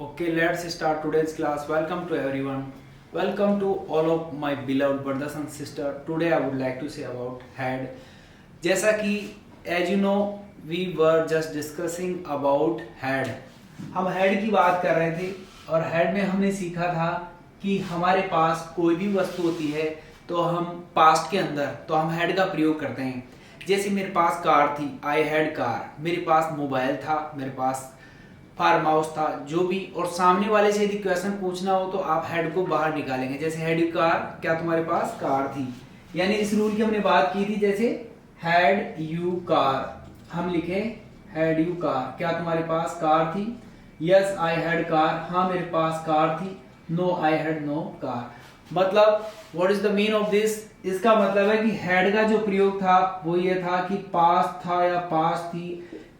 Okay, let's start today's class. Welcome to everyone. Welcome to all of my beloved brothers and sisters. Today I would like to say about head. जैसा कि as you know we were just discussing about head. हम head की बात कर रहे थे और head में हमने सीखा था कि हमारे पास कोई भी वस्तु होती है तो हम पास्ट के अंदर तो हम head का प्रयोग करते हैं। जैसे मेरे पास कार थी, आई हैड कार, मेरे पास मोबाइल था, मेरे पास फार्म हाउस था, जो भी, और सामने वाले से यदि क्वेश्चन पूछना हो तो आप हेड को बाहर निकालेंगे। जैसे हैड यू कार, क्या तुम्हारे पास कार थी, यानी इस रूल की हमने बात की थी। जैसे हैड यू कार, हम लिखे हैड यू कार, क्या तुम्हारे पास कार थी, यस आई हैड कार, हाँ मेरे पास कार थी, no I had no car. मतलब what is the mean of this, इसका मतलब है कि हेड का जो प्रयोग था वो ये था कि पास था या पास थी,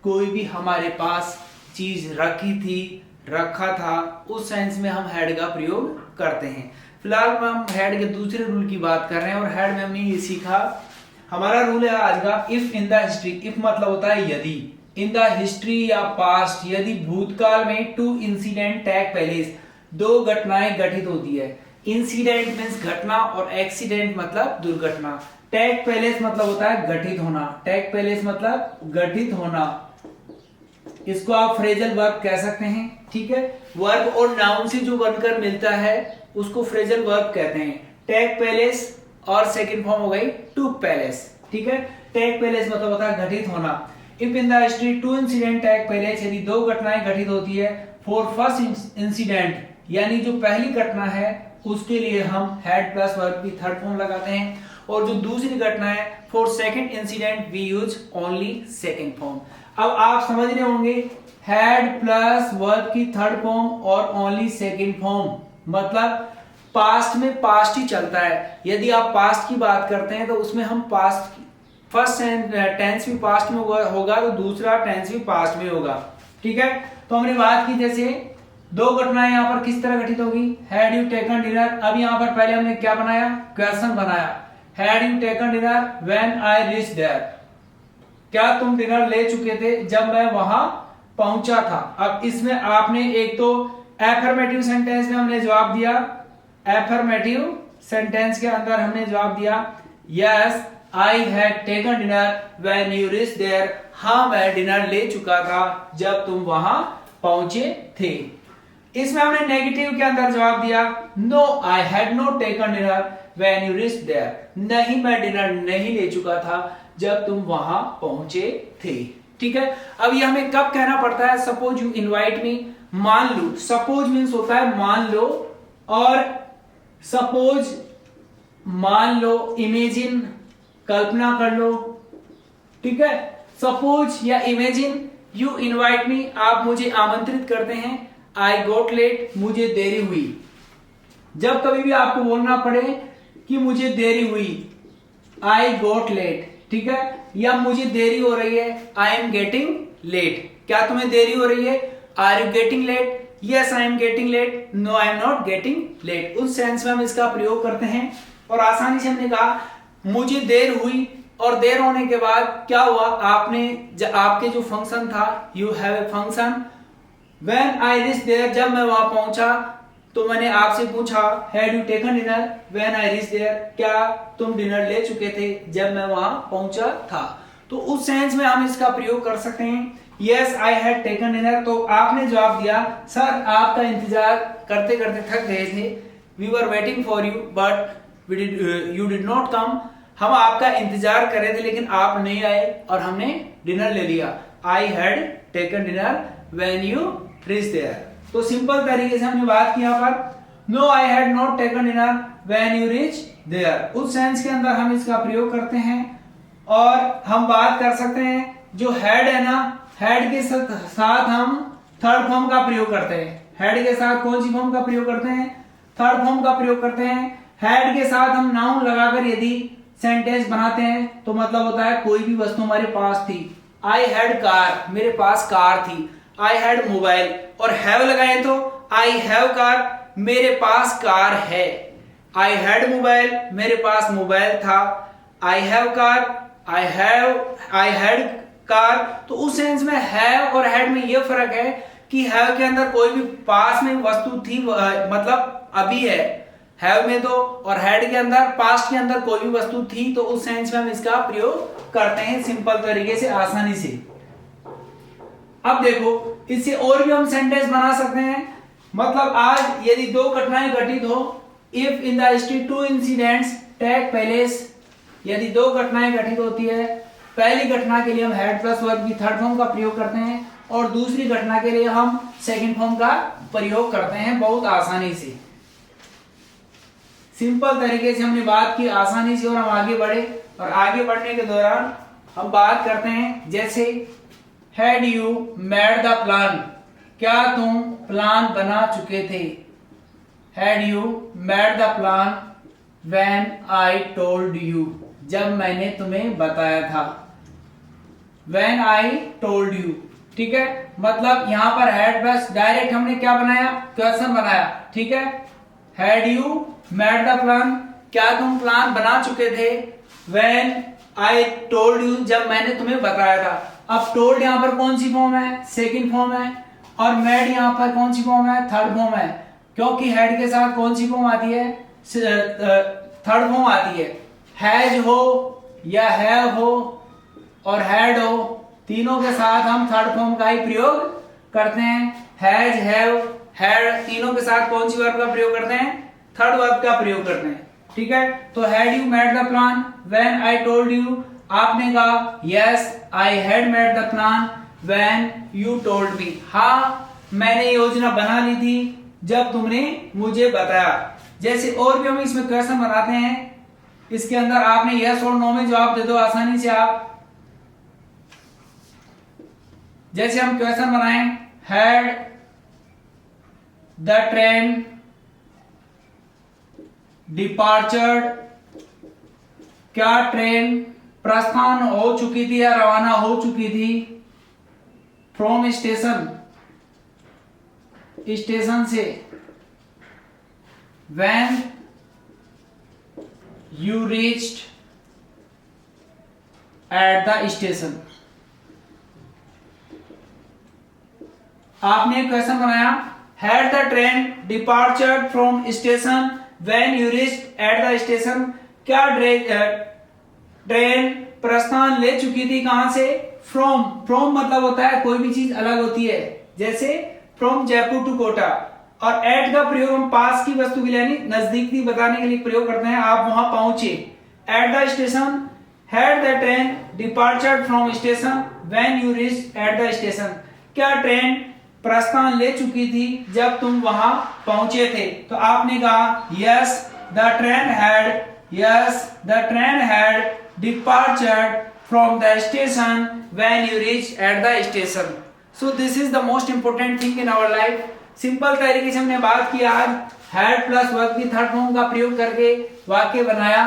कोई भी हमारे पास चीज रखी थी, रखा था, उस सेंस में हम हेड का प्रयोग करते हैं। फिलहाल में हम हेड के दूसरे रूल की बात कर रहे हैं और हेड में हमने ये सीखा, हमारा रूल है आज का if in the history. If मतलब होता है यदि, इन द हिस्ट्री या पास्ट, यदि भूतकाल में टू इंसिडेंट टेक प्लेस, दो घटनाएं घटित होती है। इंसिडेंट मींस घटना और एक्सीडेंट मतलब दुर्घटना। टेक प्लेस मतलब होता है घटित होना, टेक प्लेस मतलब घटित होना, इसको आप फ्रेजल वर्ब कह सकते हैं। ठीक है, वर्ब और नाउन से जो बनकर मिलता है उसको फ्रेजल वर्ब कहते हैं। टेक प्लेस और सेकंड फॉर्म हो गई टूक प्लेस। ठीक है, टेक प्लेस मतलब होता है घटित होना। If in the history two incident take place, यदि दो घटनाएं घटित होती है। फॉर फर्स्ट इंसिडेंट, यानी जो पहली घटना है उसके लिए हम हेड प्लस वर्ब की थर्ड फॉर्म लगाते हैं, और जो दूसरी घटना है for second incident we use only second form. अब आप समझ रहे होंगे हेड प्लस वर्ब की थर्ड फॉर्म और ओनली सेकंड फॉर्म, मतलब पास्ट में पास्ट ही चलता है। यदि आप पास्ट की बात करते हैं तो उसमें हम पास्ट फर्स्ट टेंस भी पास्ट में होगा तो दूसरा टेंस भी पास्ट में होगा। ठीक है, तो हमने बात की जैसे दो घटनाएं यहाँ पर किस तरह घटित होगी, हैड यू टेकन डिनर। अब यहाँ पर पहले हमने क्या बनाया, क्वेश्चन बनाया, had you taken dinner when I reach there, क्या तुम डिनर ले चुके थे जब मैं वहां पहुंचा था। अब इसमें आपने एक तो एफर्मेटिव सेंटेंस में हमने जवाब दिया, एफर्मेटिव सेंटेंस के अंदर हमने जवाब दिया yes I had taken dinner when you reach there, हाँ मैं डिनर ले चुका था जब तुम वहां पहुंचे थे। इसमें हमने नेगेटिव के अंदर जवाब दिया no I had not taken dinner when you reach there, नहीं मैं डिनर नहीं ले चुका था जब तुम वहां पहुंचे थे। ठीक है, अब ये हमें कब कहना पड़ता है, सपोज यू इनवाइट मी, मान लो, सपोज मींस होता है मान लो, और सपोज मान लो, इमेजिन कल्पना कर लो। ठीक है, सपोज या इमेजिन यू इनवाइट मी, आप मुझे आमंत्रित करते हैं, आई गोट लेट, मुझे देरी हुई। जब कभी भी आपको बोलना पड़े कि मुझे देरी हुई, आई गोट लेट, ठीक है, या मुझे देरी हो रही है, आई एम गेटिंग लेट, क्या तुम्हें देरी हो रही है, are you getting late, yes I am getting late, no I am not getting late. उस सेंस में हम इसका प्रयोग करते हैं और आसानी से हमने कहा मुझे देर हुई, और देर होने के बाद क्या हुआ, आपने आपके जो फंक्शन था, you have a function, when I reach there, जब मैं वहां पहुंचा तो मैंने आपसे पूछा had you taken dinner when I reach there, क्या तुम डिनर ले चुके थे जब मैं वहां पहुंचा था। तो उस सेंस में हम इसका प्रयोग कर सकते हैं yes I had taken dinner. तो आपने जवाब दिया सर आपका इंतजार करते करते थक गए थे, we were waiting for you but you did not come, हम आपका इंतजार कर रहे थे लेकिन आप नहीं आए और हमने डिनर ले लिया, I had taken dinner when you reach there. तो सिंपल तरीके से हमने बात की यहाँ पर no I had not taken dinner when you reach there, उस सेंस के अंदर हम इसका प्रयोग करते हैं। और हम बात कर सकते हैं जो हेड है ना, हेड के साथ हम थर्ड फॉर्म का प्रयोग करते हैं। हेड के साथ कौन सी फॉर्म का प्रयोग करते हैं, थर्ड फॉर्म का प्रयोग करते हैं। हेड के साथ हम नाउन लगाकर यदि सेंटेंस बनाते हैं तो मतलब होता है कोई भी वस्तु हमारे पास थी, आई हैड कार, मेरे पास कार थी, आई हैड मोबाइल, और हैव लगाए तो आई हैव कार, मेरे पास कार है, आई हैड मोबाइल, मेरे पास मोबाइल था, I have car, I had car. तो उस सेंस में हैव और हैड में यह फर्क है कि हैव के अंदर कोई भी पास में वस्तु थी, मतलब अभी है हैव में तो, और हैड के अंदर पास्ट के अंदर कोई भी वस्तु थी, तो उस सेंस में हम इसका प्रयोग करते हैं सिंपल तरीके से, आसानी से। अब देखो इससे और भी हम सेंटेंस बना सकते हैं। मतलब आज यदि दो घटनाएं घटित हो, if in the history two incidents take place, यदि दो घटनाएं घटित होती है, पहली घटना के लिए हम हैड प्लस वर्ब की थर्ड फॉर्म का प्रयोग करते हैं और दूसरी घटना के लिए हम सेकंड फॉर्म का प्रयोग करते हैं, बहुत आसानी से। सिंपल तरीके से हमने बात की आसानी से, और हम आगे बढ़े, और आगे बढ़ने के दौरान हम बात करते हैं जैसे had you made the plan, क्या तुम प्लान बना चुके थे। Had you made the plan when I told you, जब मैंने तुम्हें बताया था। व्हेन आई टोल्ड यू, ठीक है। मतलब यहां पर हैड प्लस डायरेक्ट हमने क्या बनाया, क्वेश्चन बनाया, ठीक है। Had you made the plan, क्या तुम प्लान बना चुके थे। व्हेन आई टोल्ड यू, जब मैंने तुम्हें बताया था। अब टोल्ड यहां पर कौन सी फॉर्म है, सेकंड फॉर्म है, और मेड यहां पर कौन सी फॉर्म है, थर्ड फॉर्म है। क्योंकि हैड के साथ कौन सी फॉर्म आती है, थर्ड फॉर्म आती है। हैज हो या हैव हो और हैड हो, तीनों के साथ हम थर्ड फॉर्म का ही प्रयोग करते हैं। हैज, हैव, हैड, तीनों के साथ कौन सी वर्ब का प्रयोग करते हैं, थर्ड वर्ब का प्रयोग करते हैं, ठीक है। तो had you made the plan when I told you, आपने कहा yes I had made the plan when you told me, हाँ मैंने योजना बना ली थी जब तुमने मुझे बताया। जैसे और भी हम इसमें क्वेश्चन बनाते हैं, इसके अंदर आपने यस और नो में जवाब दे दो आसानी से आप। जैसे हम क्वेश्चन बनाएं, हैड द ट्रेन डिपार्चर्ड, क्या ट्रेन प्रस्थान हो चुकी थी या रवाना हो चुकी थी। फ्रॉम स्टेशन, स्टेशन से। When you reached at the station, आपने क्वेश्चन बनाया had the train departured from station when you reached at the station, क्या ट्रेन प्रस्थान ले चुकी थी कहां से, फ्रॉम। फ्रॉम मतलब होता है कोई भी चीज अलग होती है, जैसे फ्रॉम जयपुर टू कोटा। और एट का प्रयोग हम पास की वस्तु के लिए यानी नजदीकी बताने के लिए प्रयोग करते हैं, आप वहां पहुंचे। At the station, had the train departured from station when you reached at the station, क्या ट्रेन प्रस्थान ले चुकी थी जब तुम वहां पहुंचे थे। तो आपने कहा yes the train had, yes the train had departured from the station when you reach at the station. So this is the most important thing in our life. Simple तरीके से हमने बात की आज, हैड प्लस वर्ब की third form का प्रयोग करके वाक्य बनाया।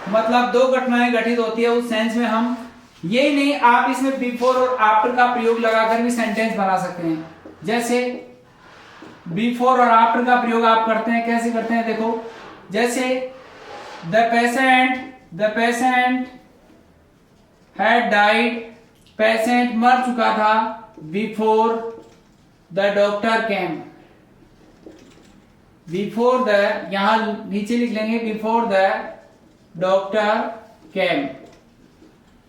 मतलब दो घटनाएं घटित होती है, उस सेंस में हम यही नहीं, आप इसमें बिफोर और आफ्टर का प्रयोग लगाकर भी सेंटेंस बना सकते हैं। जैसे बिफोर और आफ्टर का प्रयोग आप करते हैं, कैसे करते हैं देखो। जैसे the patient had died, patient मर चुका था before the doctor came. Before the, यहां नीचे लिख लेंगे बिफोर द डॉक्टर केम,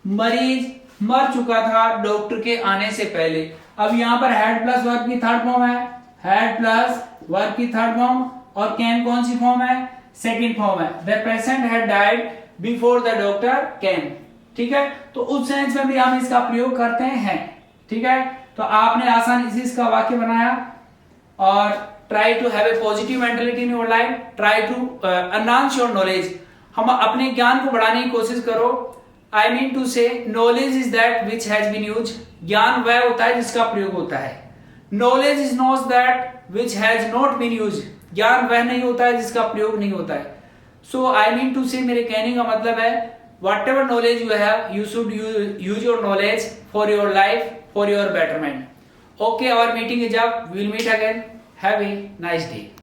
मरीज मर चुका था डॉक्टर के आने से पहले। अब यहां पर हैड प्लस वर्ब की थर्ड फॉर्म है, हैड प्लस वर्ब की थर्ड फॉर्म, और केम कौन सी फॉर्म है, सेकंड फॉर्म है। The patient had died before the doctor केम, ठीक है। तो उस सेंस में भी हम इसका प्रयोग करते हैं, ठीक है। तो आपने आसानी से इसका वाक्य बनाया। और try to have a positive mentality in your life, try to enhance your knowledge, हम अपने ज्ञान को बढ़ाने की कोशिश करो। I mean to say knowledge is that which has been use, ज्ञान वह होता है जिसका प्रयोग होता है। Knowledge is not that which has not been use, ज्ञान वह नहीं होता है जिसका प्रयोग नहीं होता है। सो आई मीन टू से, मेरे कहने का मतलब है whatever knowledge you have, you should use your knowledge for your life, for your betterment. Okay, our meeting is up. We will meet again. Have a nice day.